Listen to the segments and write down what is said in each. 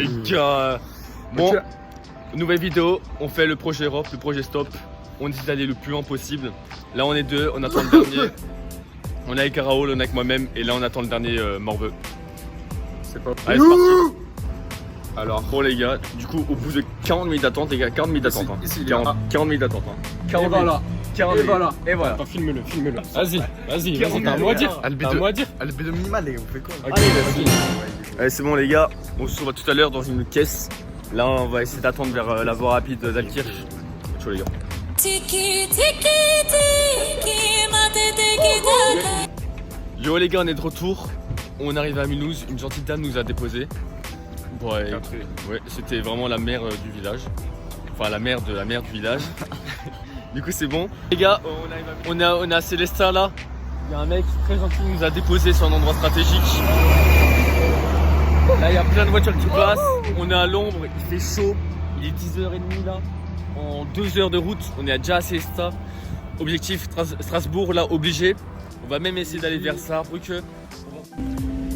les gars. Bon, nouvelle vidéo, on fait le projet Europe, le projet Stop. On décide d'aller le plus loin possible. Là on est deux, on attend le dernier. On est avec Raoul, on est avec moi-même et là on attend le dernier Morveux. C'est pas... Allez c'est parti. Alors bon les gars, du coup au bout de 40 minutes d'attente les gars, 40 minutes d'attente hein. 40 minutes d'attente hein. 40 minutes. 40 minutes. Et voilà. Attends, filme-le. Vas-y, t'as un mot à dire. Albé de minimal et on fait quoi? Allez, allez c'est bon les gars, on se revoit tout à l'heure dans une caisse. Là on va essayer d'attendre vers la voie rapide d'Alkirch. Ciao les gars. Yo les gars, on est de retour. On arrive à Mulhouse, une gentille dame nous a déposé. Ouais, c'était vraiment la mère du village. Enfin la mère de la mère du village. Du coup c'est bon. Les gars, on a Célestin là. Il y a un mec très gentil qui nous a déposé sur un endroit stratégique. Là il y a plein de voitures qui passent. On est à l'ombre, il fait chaud. Il est 10h30 là. En 2 heures de route, on est déjà à Célestin. Objectif Strasbourg là, obligé. On va même essayer d'aller vers Saarbrücken.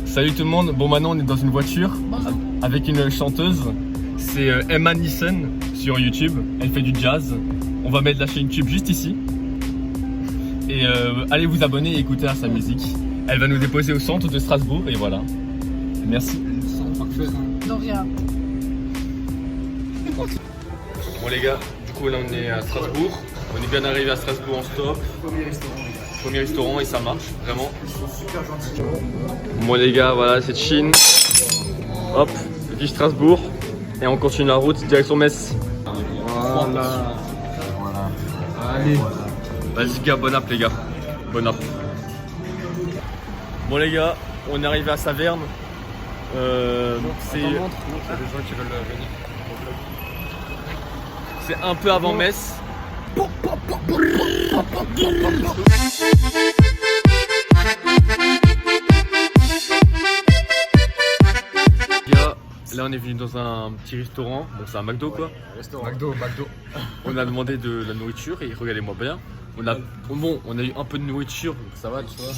Salut tout le monde, bon maintenant on est dans une voiture avec une chanteuse. C'est Emma Nissen sur YouTube, elle fait du jazz. On va mettre la chaîne YouTube juste ici. Et allez vous abonner et écouter à sa musique. Elle va nous déposer au centre de Strasbourg et voilà. Merci. De rien. Bon les gars, du coup là on est à Strasbourg. On est bien arrivé à Strasbourg en stop. Premier restaurant et ça marche, vraiment. Ils sont super gentils. Bon les gars, voilà c'est Chine. Hop, depuis Strasbourg. Et on continue la route direction Metz. Voilà. Allez. Vas-y gars, bon app les gars. Bon app. Bon les gars, on est arrivé à Saverne. C'est un peu avant Metz. Là on est venu dans un petit restaurant, bon c'est un McDo quoi. McDo. On a demandé de la nourriture et regardez-moi bien. On a eu un peu de nourriture, donc ça va tu vois.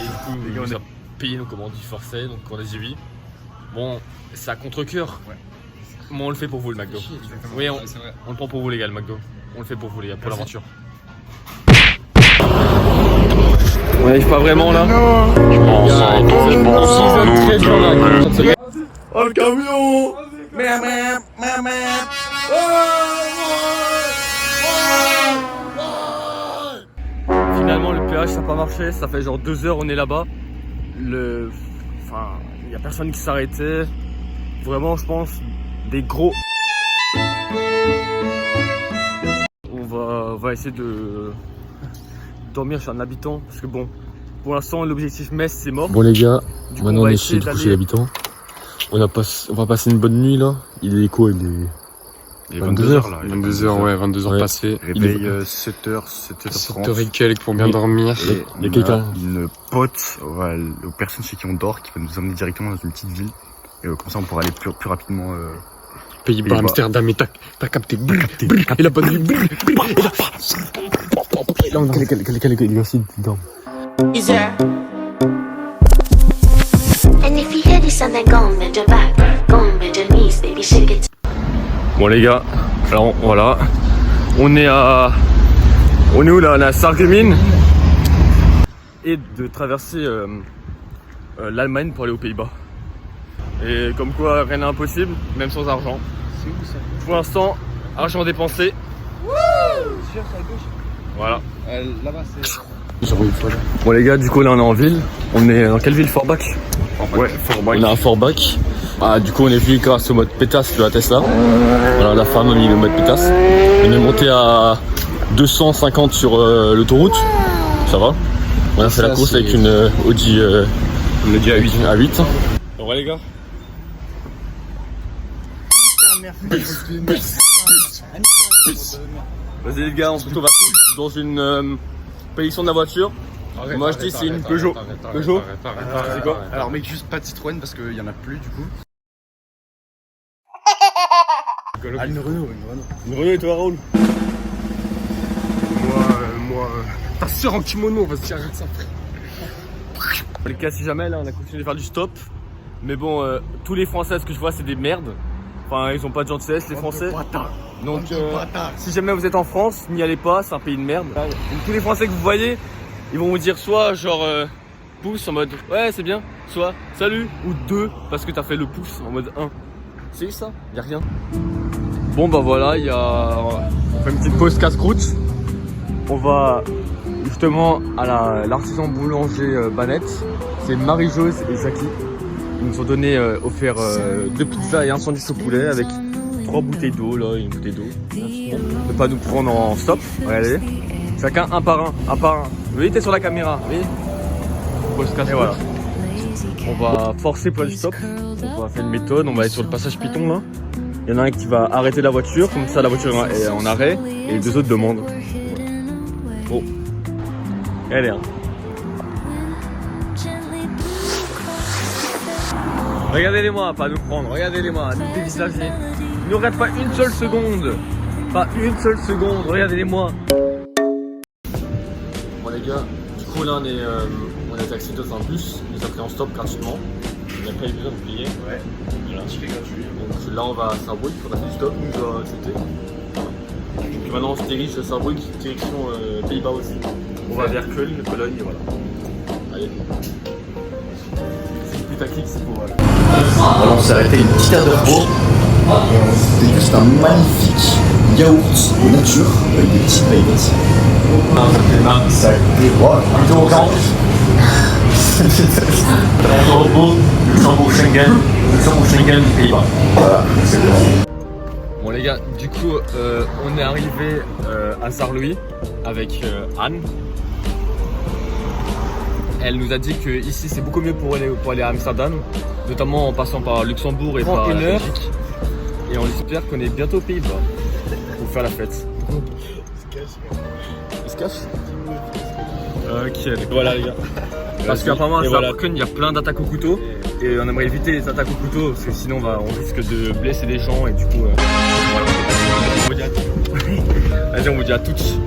Et du coup on a payé nos commandes du forfait, donc on a dit oui. Bon, c'est à contre-cœur. Moi on le fait pour vous le McDo. Oui on le prend pour vous les gars le McDo. On le fait pour vous les gars, pour l'aventure. On n'arrive pas vraiment là. Oh le camion. Finalement le péage ça n'a pas marché, ça fait genre 2 heures on est là-bas. Enfin, il n'y a personne qui s'arrêtait. Vraiment je pense des gros. On va essayer de dormir chez un habitant parce que bon, pour l'instant l'objectif Metz c'est mort. Bon les gars, maintenant on essaie de coucher l'habitant. On va passer une bonne nuit là. Il est quoi? Il est 22h là. 22h, ouais, 22h passées. Réveil 7h, 7h30. 7h et quelques pour bien dormir. Il y a quelqu'un. Une pote aux personnes chez qui on dort qui va nous emmener directement dans une petite ville. Et comme ça on pourra aller plus rapidement. Pays-Bas, Amsterdam, et t'as capté. Et la bonne nuit. Et la face. Quel aussi dedans. Bon les gars, alors voilà, on est où là? On est à Sarreguemines et de traverser l'Allemagne pour aller aux Pays-Bas. Et comme quoi rien n'est impossible, même sans argent. C'est où ça? Pour l'instant, argent dépensé. Sûr, c'est à gauche. Voilà. Là-bas, c'est. Bon les gars, du coup là on est en ville. On est dans quelle ville? Forbach. Ouais, Forbach. On est à Forbach. Ah, du coup on est venu grâce au mode pétasse de la Tesla. Voilà, la femme a mis le mode pétasse. On est monté à 250 sur l'autoroute. Ça va. On a fait la course avec une Audi A8. Bon ouais les gars. Vas-y les gars, on se retrouve à tous dans une prédiction de la voiture. Moi je dis c'est une Peugeot. Peugeot. C'est quoi? Alors mec, juste pas de Citroën parce qu'il y en a plus du coup. Ah, une Renault. Une Renault et toi Raoul? Moi, ta soeur en kimono, vas-y, arrête ça. Les gars, si jamais là on a continué de faire du stop. Mais bon, tous les Français, ce que je vois, c'est des merdes. Enfin, ils ont pas de gentillesse, les Français. Donc, si jamais vous êtes en France, n'y allez pas, c'est un pays de merde. Donc, tous les Français que vous voyez, ils vont vous dire soit genre pouce en mode ouais, c'est bien, soit salut, ou 2 parce que t'as fait le pouce en mode 1. C'est ça, y a rien. Bon, bah voilà, on fait une petite pause casse-croûte. On va justement à l'artisan boulanger Banette. C'est Marie-Jose et Jackie. Ils nous ont offert 2 pizzas et un sandwich au poulet avec 3 bouteilles d'eau, là, une bouteille d'eau. Ne pas nous prendre en stop, regardez. Chacun un par un. Oui, t'es sur la caméra, oui. Et voilà. On va forcer pour le stop. On va faire une méthode, on va aller sur le passage Python là. Il y en a un qui va arrêter la voiture, comme ça la voiture est en arrêt, et les 2 autres demandent. Bon. Allez, hein. Regardez-les-moi, pas nous prendre, regardez-les-moi, nous dévisager. Ne regarde pas une seule seconde. Pas une seule seconde, regardez-les-moi. Bon les gars, du coup là on est taxé dans un bus, il nous a pris en stop gratuitement. On n'a pas eu besoin de payer. Ouais, voilà. Un ticket gratuit. Donc là on va à Saarbrück, on a fait du stop, on doit jeter. Donc maintenant on se dirige à Saarbrück, direction Pays-Bas aussi. On va vers Köln, Cologne et voilà. Allez. C'est putaclic, c'est pour voilà. Voilà, on s'est arrêté une petite heure de repos. C'était juste un magnifique yaourt nature avec des petites baguettes. Ça a été plutôt au camp. Repos, Luxembourg Schengen, Pays-Bas. Voilà, c'est bon. Bon les gars, du coup on est arrivé à Saarlouis avec Anne. Elle nous a dit que ici c'est beaucoup mieux pour aller à Amsterdam, notamment en passant par Luxembourg et par la Belgique. Et on espère qu'on est bientôt aux Pays-Bas pour faire la fête. Il se cache. Ok, voilà les gars. Parce qu'apparemment à Saarbrücken il y a plein d'attaques au couteau et on aimerait éviter les attaques au couteau parce que sinon on risque de blesser des gens et du coup voilà. On vous dit à tous. Vas-y, on vous dit à toutes.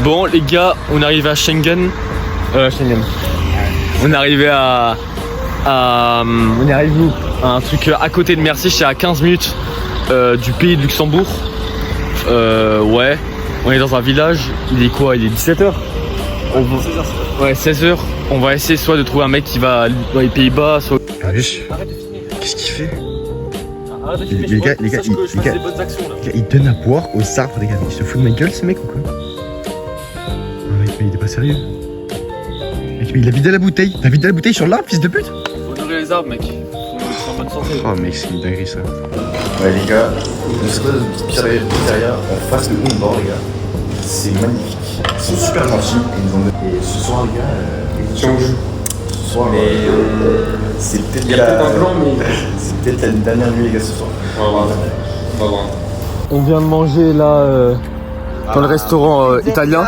Bon les gars, on est arrivé à Schengen. On est arrivé on est arrivé où? Un truc à côté de Merci, c'est à 15 minutes du pays de Luxembourg. Ouais, on est dans un village. Il est quoi? Il est 17h. Ouais, 16h. On va essayer soit de trouver un mec qui va dans les Pays-Bas, soit. Qu'est-ce qu'il fait? Les gars, Il donne à boire aux arbres, les gars. Il se fout de ma gueule, ce mec ou quoi? Mais il est pas sérieux. Mec, mais il a vidé la bouteille. T'as vidé la bouteille sur l'arbre, fils de pute? Faut nourrir les arbres, mec. Faut en bonne santé. Oh, mec, c'est une dinguerie ça. Ouais, les gars, une espèce de petite pizzeria en face de Gondor, les gars. C'est magnifique. Ils sont super gentils. Et ce soir, les gars, Si on joue. ce soir, c'est peut-être Il y a peut-être un plan, mais. c'est peut-être la dernière nuit, les gars, ce soir. On va voir. On va voir. On vient de manger là dans le restaurant italien.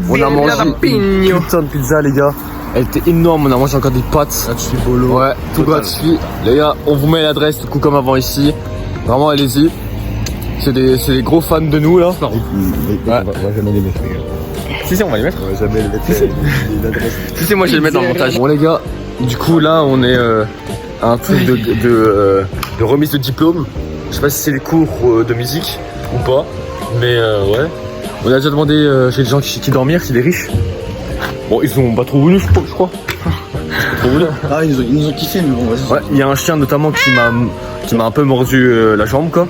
On a mangé une putain de pizza les gars. Elle était énorme, on a mangé encore des pâtes. Gratuit bolo. Ouais, tout gratuit. Les gars, on vous met l'adresse du coup comme avant ici. Vraiment allez-y. C'est des gros fans de nous là. On va jamais les mettre, les gars. Si on va les mettre. On va jamais les mettre. Si moi je vais le mettre dans le montage. Bon les gars, du coup là on est à un truc de remise de diplôme. Je sais pas si c'est les cours de musique ou pas. Mais ouais. On a déjà demandé chez des gens qui dormirent, c'est des riches. Bon, ils sont pas trop voulu, je crois. Trop voulu. Ah, ils nous ont kiffé, mais bon, vas-y. Ouais, il y a un chien notamment qui m'a un peu mordu la jambe, quoi.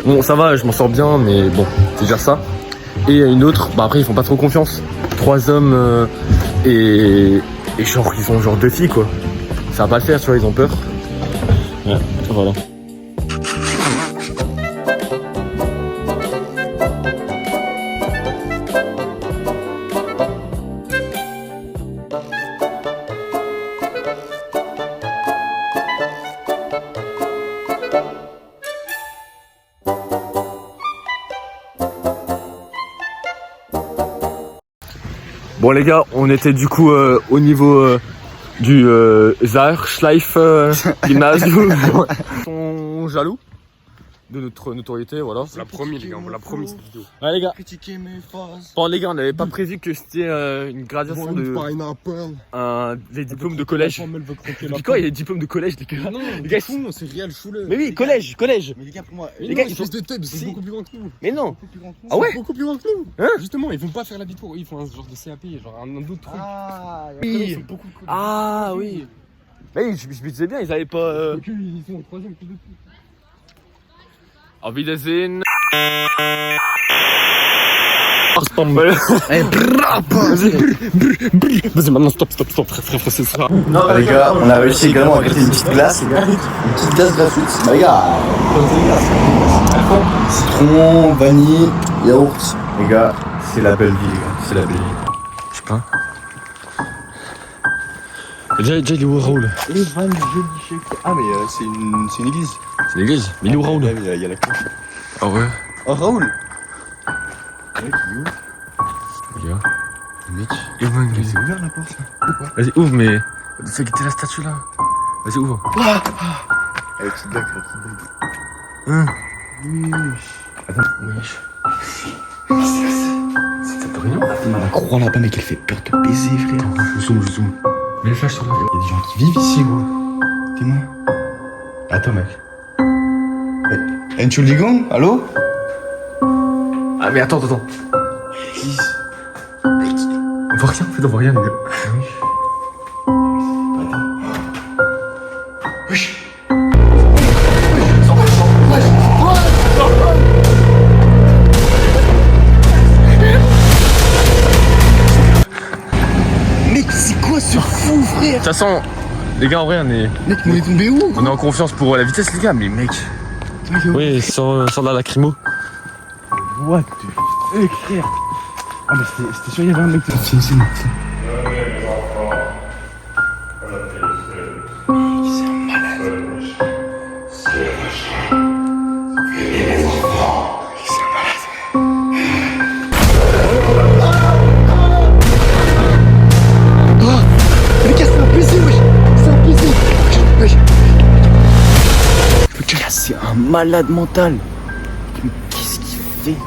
Bon, ça va, je m'en sors bien, mais bon, c'est déjà ça. Et une autre, bah après, ils font pas trop confiance. 3 hommes et genre, ils ont genre 2 filles, quoi. Ça va pas le faire, tu vois, ils ont peur. Ouais, voilà. Bon les gars, on était du coup au niveau du Zaerschleif Gymnasium. Ils sont jaloux de notre notoriété, voilà. On l'a promis, les gars, on l'a promis cette vidéo. Ouais, les gars. Critiquer mes phases. Bon, les gars, on n'avait pas prévu que c'était une gradation de des diplômes de collège. Puis quoi, il y a des diplômes de collège, les gars. Non, les gars, c'est réel chouleux. mais oui, collège. Mais les gars, pour moi, Les gars, ils ils sont- font de tête, Si. c'est beaucoup plus grand que nous. Mais non. beaucoup plus grand que nous. Ah ouais. Beaucoup plus grand que nous. Hein? Justement, ils vont pas faire la bite pour eux, ils font un genre de CAP, genre un autre truc. Ah, Après, ils sont beaucoup plus Ah oui. Mais je me disais bien, ils avaient pas. Donc, ils sont en troisième plus de tout. Auf Wiedersehen. Vas-y, maintenant, stop, frère, c'est ça. Non, les gars, on a réussi également à gratter une petite glace, les gars. Une petite glace gratuite. Bah, les gars, citron, vanille, yaourt. Les gars, c'est la belle vie, les gars. C'est la belle vie. Je sais pas. Déjà, il est où Raoul? Et Van Joli Shake. Ah, mais c'est une église. C'est l'église. Mais il est où Raoul? Il y a la cloche. Ah ouais. Oh, Raoul. Mec, il est où? Regarde. Mec, Ouvre, c'est ouvert la porte là. Vas-y, ouvre, mais. Fais quitter la statue là. Vas-y, ouvre. La petite blague, Attends, wesh. C'est pas rien. Attends, la croix là-bas, mec, elle fait peur de baiser, frère. Je zoome. Mets le flash sur là. Il y a des gens qui vivent ici, gros. Dis-moi. Attends, mec. Entschuldigung, allô? Ah, mais attends. Please. On voit rien, en fait, on voit rien, les gars. Mec, c'est quoi ce fou, frère? De toute façon, les gars, en vrai, on est On est tombé où? en confiance pour la vitesse, les gars, mais mec. Oui, sans la lacrymo. What the fuck, frère? Ah, mais c'était sûr, il y avait un mec. C'est moi. Les gars, c'est un PC, wesh! C'est un PC! Wesh! Le gars, c'est un malade mental! Mais qu'est-ce qu'il fait?